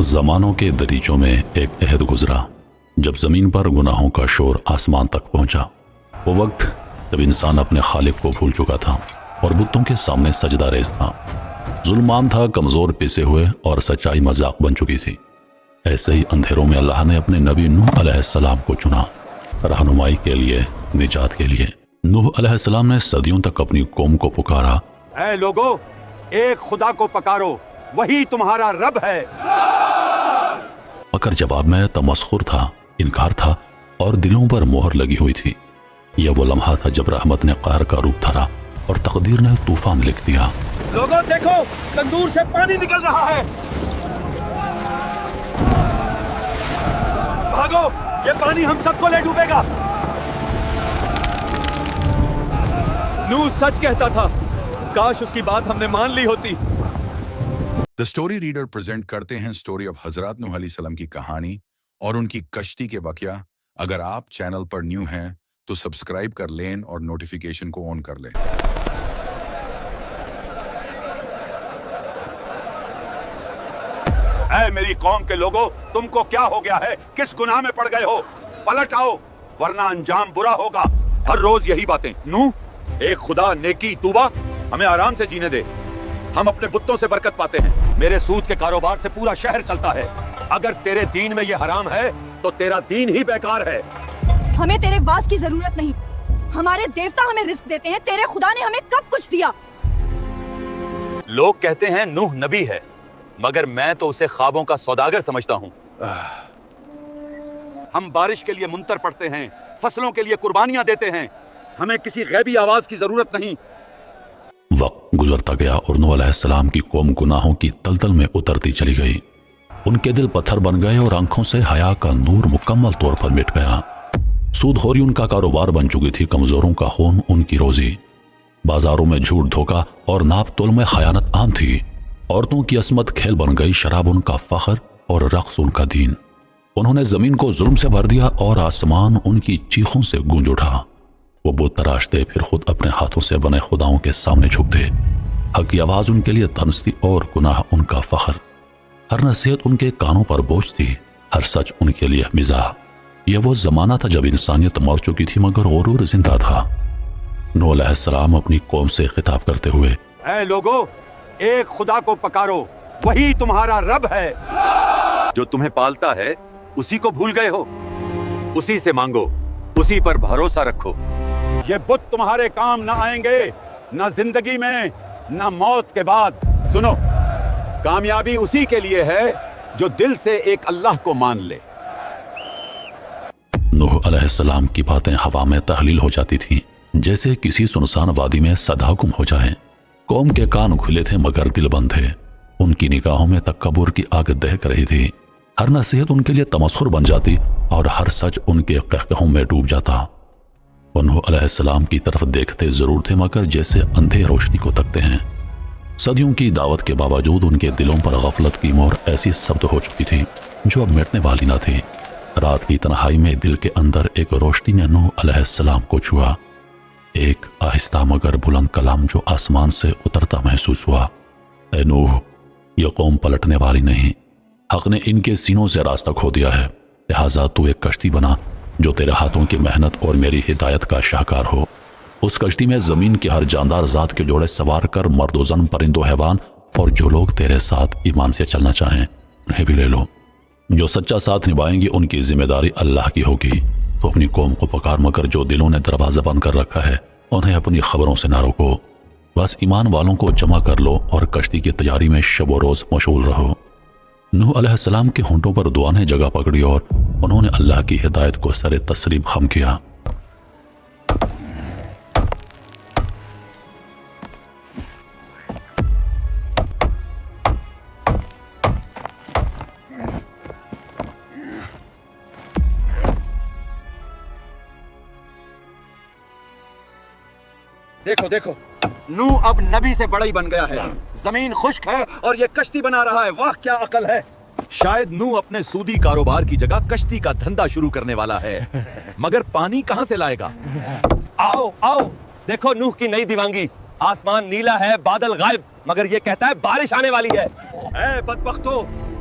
زمانوں کے دریچوں میں ایک عہد گزرا جب زمین پر گناہوں کا شور آسمان تک پہنچا۔ وہ وقت جب انسان اپنے خالق کو بھول چکا تھا اور بتوں کے سامنے سجدہ ریز تھا۔ ظلم عام تھا، کمزور پسے ہوئے اور سچائی مذاق بن چکی تھی۔ ایسے ہی اندھیروں میں اللہ نے اپنے نبی نوح علیہ السلام کو چنا، رہنمائی کے لیے، نجات کے لیے۔ نوح علیہ السلام نے صدیوں تک اپنی قوم کو پکارا، اے لوگو، ایک خدا کو پکارو، وہی تمہارا رب ہے۔ مگر جواب میں تمسخر تھا، انکار تھا اور دلوں پر مہر لگی ہوئی تھی۔ یہ وہ لمحہ تھا جب رحمت نے قہر کا روپ دھرا اور تقدیر نے طوفان لکھ دیا۔ لوگوں دیکھو، تندور سے پانی نکل رہا ہے، بھاگو، یہ پانی ہم سب کو لے ڈوبے گا۔ نوح سچ کہتا تھا، کاش اس کی بات ہم نے مان لی ہوتی۔ دا اسٹوری ریڈر پریزنٹ کرتے ہیں اسٹوری آف حضرت نوح علیہ السلام کی کہانی اور ان کی کشتی کے واقعہ۔ اگر آپ چینل پر نیو ہیں تو سبسکرائب کر لیں اور نوٹیفیکیشن کو آن کر لیں۔ اے میری قوم کے لوگوں، تم کو کیا ہو گیا ہے؟ کس گناہ میں پڑ گئے ہو؟ پلٹ آؤ ورنہ انجام برا ہوگا۔ ہر روز یہی باتیں۔ نوح، ایک خدا، نیکی، توبہ، ہمیں آرام سے جینے دے، ہم اپنے بتوں سے برکت پاتے ہیں۔ میرے سود کے کاروبار سے پورا شہر چلتا ہے۔ اگر تیرے دین میں یہ حرام ہے تو تیرا دین ہی بیکار ہے۔ ہمیں تیرے واز کی ضرورت نہیں، ہمارے دیوتا ہمیں رزق دیتے ہیں، تیرے خدا نے ہمیں کب کچھ دیا؟ لوگ کہتے ہیں نوح نبی ہے، مگر میں تو اسے خوابوں کا سوداگر سمجھتا ہوں۔ ہم بارش کے لیے منتر پڑھتے ہیں، فصلوں کے لیے قربانیاں دیتے ہیں، ہمیں کسی غیبی آواز کی ضرورت نہیں۔ وقت گزرتا گیا اور نوح علیہ السلام کی قوم گناہوں کی تلتل میں اترتی چلی گئی۔ ان کے دل پتھر بن گئے اور آنکھوں سے حیا کا نور مکمل طور پر مٹ گیا۔ سود خوری ان کا کاروبار بن چکی تھی، کمزوروں کا خون ان کی روزی۔ بازاروں میں جھوٹ، دھوکہ اور ناپ تول میں خیانت عام تھی۔ عورتوں کی عصمت کھیل بن گئی، شراب ان کا فخر اور رقص ان کا دین۔ انہوں نے زمین کو ظلم سے بھر دیا اور آسمان ان کی چیخوں سے گونج اٹھا۔ وہ بت تراشتے، پھر خود اپنے ہاتھوں سے بنے خداؤں کے سامنے جھکتے۔ حق کی آواز ان کے لیے طنز تھی اور گناہ ان کا فخر۔ ہر نصیحت ان کے کانوں پر بوجھ تھی، ہر سچ ان کے لیے مزاح۔ یہ وہ زمانہ تھا جب انسانیت مر چکی تھی مگر غرور زندہ تھا۔ نوح علیہ السلام اپنی قوم سے خطاب کرتے ہوئے، اے لوگو، ایک خدا کو پکارو، وہی تمہارا رب ہے۔ جو تمہیں پالتا ہے اسی کو بھول گئے ہو، اسی سے مانگو، اسی پر بھروسہ رکھو۔ یہ بت تمہارے کام نہ آئیں گے، نہ زندگی میں نہ موت کے بعد۔ سنو، کامیابی اسی کے لیے ہے جو دل سے ایک اللہ کو مان لے۔ نوح علیہ السلام کی باتیں ہوا میں تحلیل ہو جاتی تھیں، جیسے کسی سنسان وادی میں صدا گم ہو جائے۔ قوم کے کان کھلے تھے مگر دل بند تھے۔ ان کی نگاہوں میں تکبر کی آگ دہک رہی تھی۔ ہر نصیحت ان کے لیے تمسخر بن جاتی اور ہر سچ ان کے قہقہوں میں ڈوب جاتا۔ وہ نوح علیہ السلام کی طرف دیکھتے ضرور تھے مگر جیسے اندھے روشنی کو تکتے ہیں۔ صدیوں کی دعوت کے باوجود ان کے دلوں پر غفلت کی مہر ایسی ثبت ہو چکی تھی جو اب مٹنے والی نہ تھی۔ رات کی تنہائی میں دل کے اندر ایک روشنی نے نوح علیہ السلام کو چھوا، ایک آہستہ مگر بلند کلام جو آسمان سے اترتا محسوس ہوا۔ اے نوح، یہ قوم پلٹنے والی نہیں، حق نے ان کے سینوں سے راستہ کھو دیا ہے، لہٰذا تو ایک کشتی بنا جو تیرے ہاتھوں کی محنت اور میری ہدایت کا شاہکار ہو۔ اس کشتی میں زمین کے ہر جاندار ذات کے جوڑے سوار کر مرد و زن، پرند و حیوان اور جو لوگ تیرے ساتھ ایمان سے چلنا چاہیں انہیں بھی لے لو۔ جو سچا ساتھ نبھائیں گے ان کی ذمہ داری اللہ کی ہوگی۔ تو اپنی قوم کو پکار مگر جو دلوں نے دروازہ بند کر رکھا ہے انہیں اپنی خبروں سے نہ روکو۔ بس ایمان والوں کو جمع کر لو اور کشتی کی تیاری میں شب و روز مشغول رہو۔ نوح علیہ السلام کے ہونٹوں پر دعا نے جگہ پکڑی اور انہوں نے اللہ کی ہدایت کو سر تسلیم خم کیا۔ دیکھو دیکھو، نوح اب نبی سے بڑا ہی بن گیا ہے۔ زمین خشک ہے اور یہ کشتی بنا رہا ہے۔ واہ کیا عقل ہے! شاید نوح اپنے سودی کاروبار کی جگہ کشتی کا دھندا شروع کرنے والا ہے، مگر پانی کہاں سے لائے گا؟ آؤ آؤ، دیکھو نوح کی نئی دیوانگی۔ آسمان نیلا ہے، بادل غائب، مگر یہ کہتا ہے بارش آنے والی ہے۔ اے بدبختو،